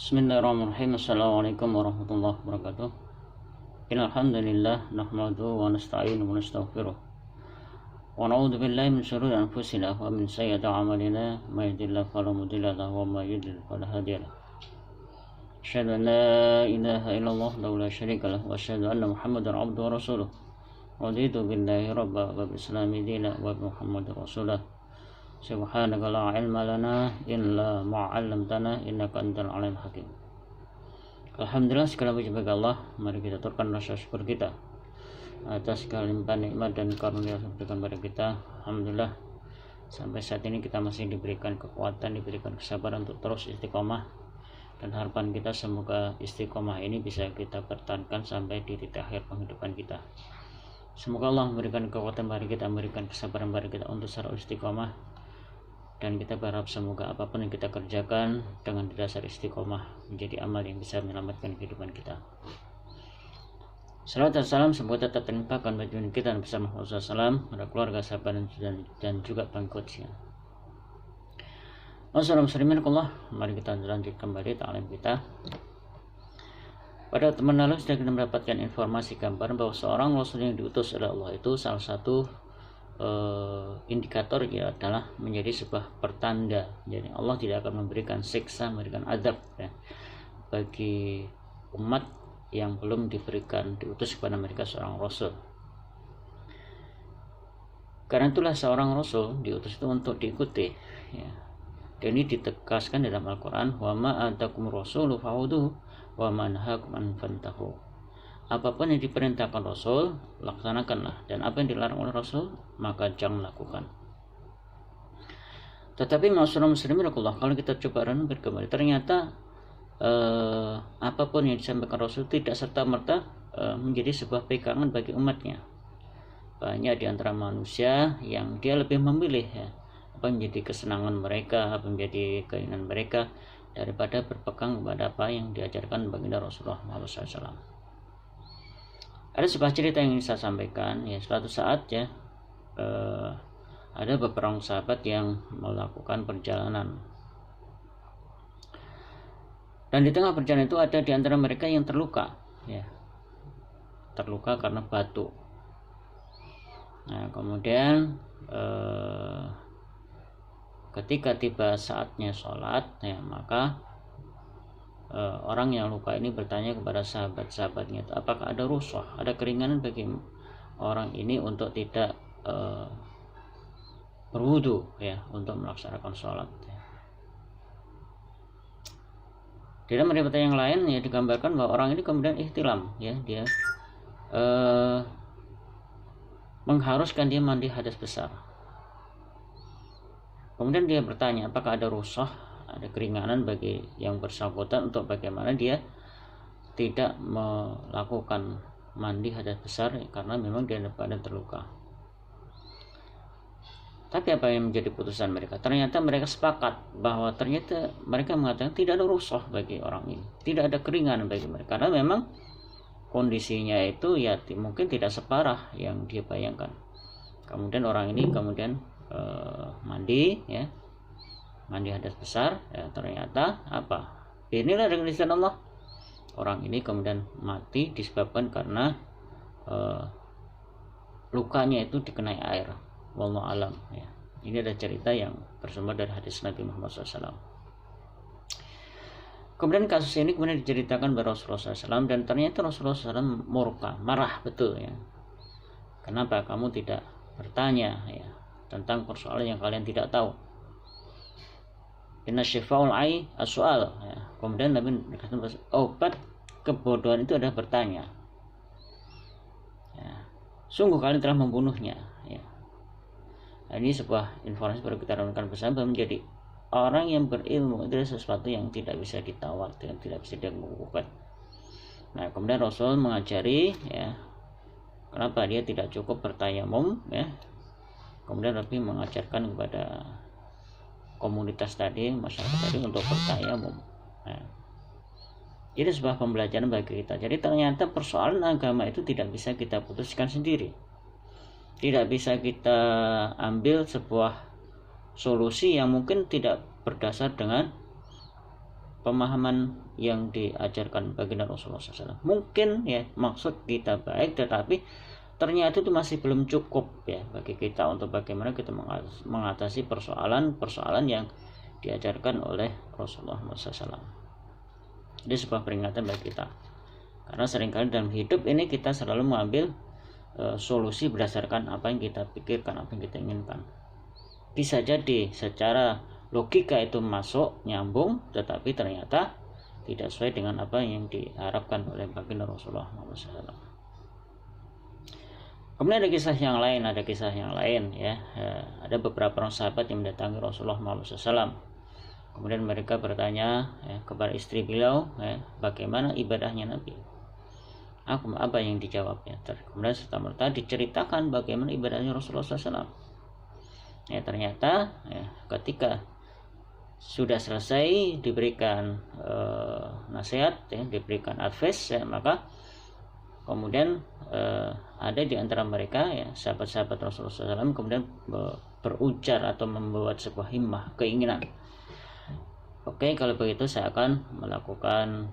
Bismillahirrahmanirrahim. Assalamualaikum warahmatullahi wabarakatuh. Innal hamdalillah nahmaduhu wa nasta'inuhu wa nastaghfiruh. Wa na'udzu billahi min shururi anfusina wa min sayyiati a'malina. May yahdihillahu fala mudilla lahu wa may yudlil fala hadiya lahu. Asyhadu an la ilaha illallah wa la syarika lahu wa asyhadu anna Muhammadar abduhu wa rasuluh. Raditu billahi rabba wa bil islami dina wa bi Muhammadin rasulah. Subhanaka la ilma lana illa ma 'allamtana innaka antal alimul hakim. Alhamdulillah, segala puji bagi Allah. Mari kita turunkan rasa syukur kita atas segala limpahan nikmat dan karunia yang diberikan kepada kita. Alhamdulillah, sampai saat ini kita masih diberikan kekuatan, diberikan kesabaran untuk terus istiqomah, dan harapan kita semoga istiqomah ini bisa kita pertahankan sampai di titik akhir penghidupan kita. Semoga Allah memberikan kekuatan bagi kita, memberikan kesabaran bagi kita untuk selalu istiqomah, dan kita berharap semoga apapun yang kita kerjakan dengan dasar istiqomah menjadi amal yang bisa menyelamatkan kehidupan kita. Salawat dan salam semoga tetap terlimpahkan bagi kita dan bersama Rasulullah SAW, pada keluarga, sahabat dan juga pengikutnya. Assalamualaikum. Mari kita lanjut kembali ta'lim kita. Pada teman lalu sudah kita mendapatkan informasi gambaran bahwa seorang Rasul yang diutus oleh Allah itu salah satu indikator ya adalah menjadi sebuah pertanda. Jadi Allah tidak akan memberikan siksa, memberikan azab ya, bagi umat yang belum diutus kepada mereka seorang Rasul. Karena itulah seorang Rasul diutus itu untuk diikuti ya. Dan ini ditegaskan dalam Al-Quran, wa ma atakum rasulu fa'uduhu wa ma nahakum an fantahu. Apapun yang diperintahkan Rasul, laksanakanlah, dan apa yang dilarang oleh Rasul, maka jangan lakukan. Tetapi masyarakat muslimin, kalau kita coba renungkan kembali, ternyata apapun yang disampaikan Rasul tidak serta-merta menjadi sebuah pegangan bagi umatnya. Banyak di antara manusia yang dia lebih memilih ya, apa yang menjadi kesenangan mereka, apa yang menjadi keinginan mereka, daripada berpegang kepada apa yang diajarkan baginda Rasulullah SAW. Ada sebuah cerita yang ingin saya sampaikan ya. Suatu saat ya ada beberapa sahabat yang melakukan perjalanan, dan di tengah perjalanan itu ada di antara mereka yang terluka ya, terluka karena batu. Nah kemudian ketika tiba saatnya sholat ya, maka orang yang luka ini bertanya kepada sahabat-sahabatnya, apakah ada rukhsah, ada keringanan bagi orang ini untuk tidak berwudu ya, untuk melaksanakan sholat ya. Dalam riwayat yang lain ya digambarkan bahwa orang ini kemudian ihtilam ya, dia mengharuskan dia mandi hadas besar. Kemudian dia bertanya apakah ada rukhsah, ada keringanan bagi yang bersangkutan untuk bagaimana dia tidak melakukan mandi hadas besar karena memang dia pada terluka. Tapi apa yang menjadi putusan mereka? Ternyata mereka sepakat bahwa ternyata mereka mengatakan tidak ada rukhsah bagi orang ini, tidak ada keringanan bagi mereka, karena memang kondisinya itu ya mungkin tidak separah yang dia bayangkan. Kemudian orang ini kemudian mandi ya, mandi hadas besar ya, ternyata apa? Inilah dengan izin Allah, orang ini kemudian mati disebabkan karena lukanya itu dikenai air. Wallahu alam ya. Ini ada cerita yang bersumber dari hadis Nabi Muhammad SAW. Kemudian kasus ini kemudian diceritakan oleh Rasulullah SAW, dan ternyata Rasulullah SAW murka, marah betul ya. Kenapa kamu tidak bertanya ya tentang persoalan yang kalian tidak tahu? Inna syifa'ul ai as-su'al ya. Kemudian Nabi berkata, obat kebodohan itu adalah bertanya ya. Sungguh kalian telah membunuhnya ya. Nah, ini sebuah informasi perlu kita renungkan bersama, menjadi orang yang berilmu itu adalah sesuatu yang tidak bisa ditawar dan tidak bisa dilakukan. Nah kemudian Rasul mengajari ya, kenapa dia tidak cukup bertayamum ya. Kemudian Nabi mengajarkan kepada komunitas tadi, masyarakat tadi, untuk bertayamum. Nah, ini sebuah pembelajaran bagi kita. Jadi ternyata persoalan agama itu tidak bisa kita putuskan sendiri, tidak bisa kita ambil sebuah solusi yang mungkin tidak berdasar dengan pemahaman yang diajarkan baginda Rasulullah SAW. Mungkin ya maksud kita baik, tetapi ternyata itu masih belum cukup ya bagi kita untuk bagaimana kita mengatasi persoalan-persoalan yang diajarkan oleh Rasulullah SAW. Ini sebuah peringatan bagi kita, karena seringkali dalam hidup ini kita selalu mengambil solusi berdasarkan apa yang kita pikirkan, apa yang kita inginkan. Bisa jadi secara logika itu masuk, nyambung, tetapi ternyata tidak sesuai dengan apa yang diharapkan oleh baginda Rasulullah SAW. Kemudian ada kisah yang lain ya. Ada beberapa orang sahabat yang mendatangi Rasulullah SAW. Kemudian mereka bertanya ya, kepada istri beliau ya, bagaimana ibadahnya Nabi. Apa yang dijawabnya? Kemudian serta-merta diceritakan bagaimana ibadahnya Rasulullah SAW. Ya, ternyata ya, ketika sudah selesai diberikan nasihat, ya, diberikan advice, ya, maka kemudian ada di antara mereka ya, sahabat-sahabat Rasulullah SAW kemudian berujar atau membuat sebuah himmah, keinginan. Oke, kalau begitu saya akan melakukan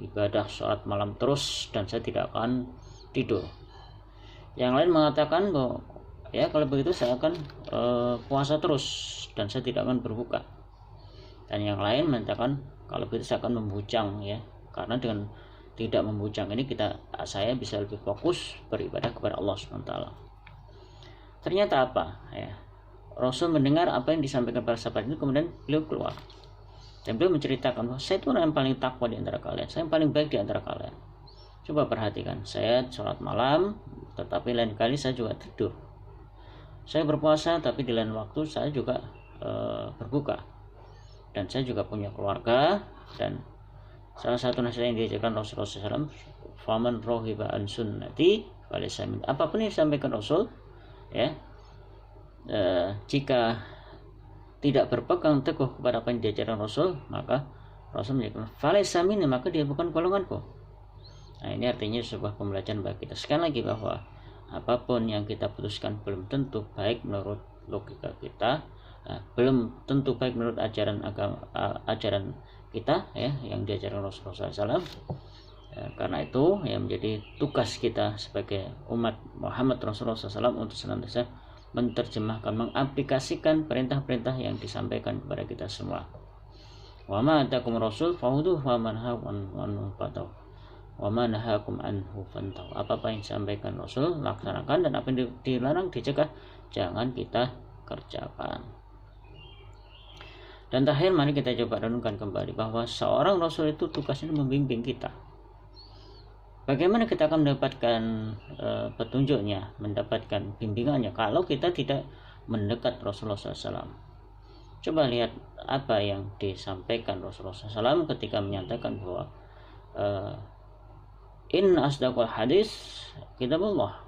ibadah sholat malam terus dan saya tidak akan tidur. Yang lain mengatakan bahwa ya kalau begitu saya akan puasa terus dan saya tidak akan berbuka. Dan yang lain mengatakan kalau begitu saya akan membujang ya, karena dengan tidak membujang ini saya bisa lebih fokus beribadah kepada Allah SWT. Ternyata apa ya? Rasul mendengar apa yang disampaikan para sahabat itu, kemudian beliau keluar dan beliau menceritakan bahwa saya itu orang yang paling takwa di antara kalian, saya yang paling baik di antara kalian. Coba perhatikan, saya sholat malam tetapi lain kali saya juga tidur. Saya berpuasa tapi di lain waktu saya juga berbuka. Dan saya juga punya keluarga, dan salah satu nasihat yang diajarkan Rasulullah SAW, faman rohiba an sunnati falaysa minni. Apapun yang disampaikan Rasul ya, jika tidak berpegang teguh kepada apa yang diajarkan Rasul, maka Rasul menyatakan falaysa minni, maka dia bukan golonganku. Nah, ini artinya sebuah pembelajaran bagi kita sekali lagi bahwa apapun yang kita putuskan belum tentu baik menurut logika kita, belum tentu baik menurut ajaran kita ya yang diajarkan Rasulullah SAW. Karena itu yang menjadi tugas kita sebagai umat Muhammad Rasulullah SAW untuk senantiasa menerjemahkan, mengaplikasikan perintah-perintah yang disampaikan kepada kita semua. Wa ma atakum rasul fahuduhu wa man nahakum anhu fantahu. Apa yang disampaikan Rasul laksanakan, dan apa yang dilarang dicegah jangan kita kerjakan. Dan terakhir mari kita coba renungkan kembali bahwa seorang Rasul itu tugasnya membimbing kita. Bagaimana kita akan mendapatkan petunjuknya, mendapatkan bimbingannya kalau kita tidak mendekat Rasulullah SAW? Coba lihat apa yang disampaikan Rasulullah SAW ketika menyatakan bahwa in asdaqul hadis kitabullah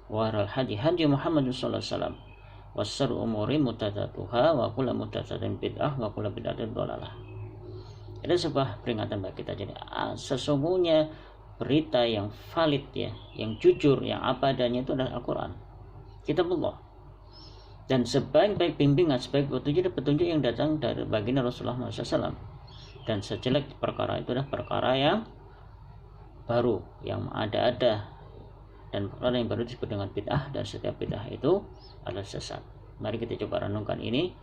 wa al hadi Muhammad sallallahu alaihi wasallam wasar umuri mutatatuha wa kullu mutatatin bid'ah wa kullu bid'atin dhalalah. Itu sebuah peringatan bagi kita. Jadi sesungguhnya berita yang valid ya, yang jujur, yang apa adanya itu adalah Al-Quran, kitabullah. Dan sebaik-baik bimbingan, sebaik petunjuk yang datang dari baginda Rasulullah SAW. Dan sejelek perkara itu adalah perkara yang baru, yang ada-ada, dan perkara yang baru disebut dengan bid'ah, dan setiap bid'ah itu adalah sesat. Mari kita coba renungkan ini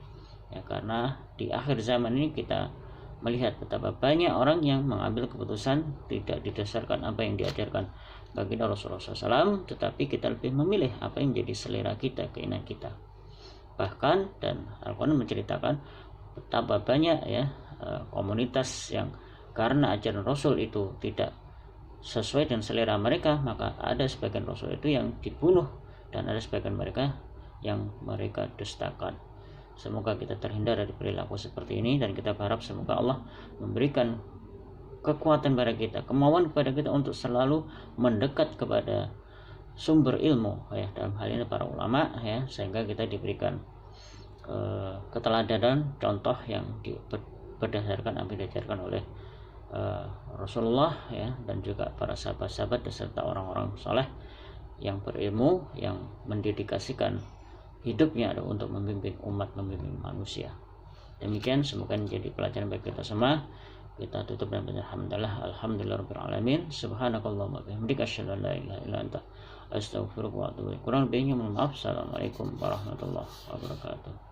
ya, karena di akhir zaman ini kita melihat betapa banyak orang yang mengambil keputusan tidak didasarkan apa yang diajarkan baginda Rasulullah SAW, tetapi kita lebih memilih apa yang menjadi selera kita, keinginan kita. Bahkan dan Al-Quran menceritakan betapa banyak ya komunitas yang karena ajaran Rasul itu tidak sesuai dengan selera mereka, maka ada sebagian Rasul itu yang dibunuh dan ada sebagian mereka yang mereka dustakan. Semoga kita terhindar dari perilaku seperti ini, dan kita berharap semoga Allah memberikan kekuatan pada kita, kemauan kepada kita untuk selalu mendekat kepada sumber ilmu ya, dalam hal ini para ulama ya, sehingga kita diberikan keteladanan contoh yang berdasarkan apa yang diajarkan oleh Rasulullah ya, dan juga para sahabat-sahabat beserta orang-orang soleh yang berilmu, yang mendedikasikan hidupnya adalah untuk membimbing umat, membimbing manusia. Demikian, semoga menjadi pelajaran bagi kita semua. Kita tutup dengan alhamdulillahirabbil alamin. Subhanakallahumma wa bihamdika asyhadu an la ilaha illa anta astaghfiruka wa atubu ilaik. Kurang lebihnya mohon maaf. Assalamualaikum warahmatullahi wabarakatuh.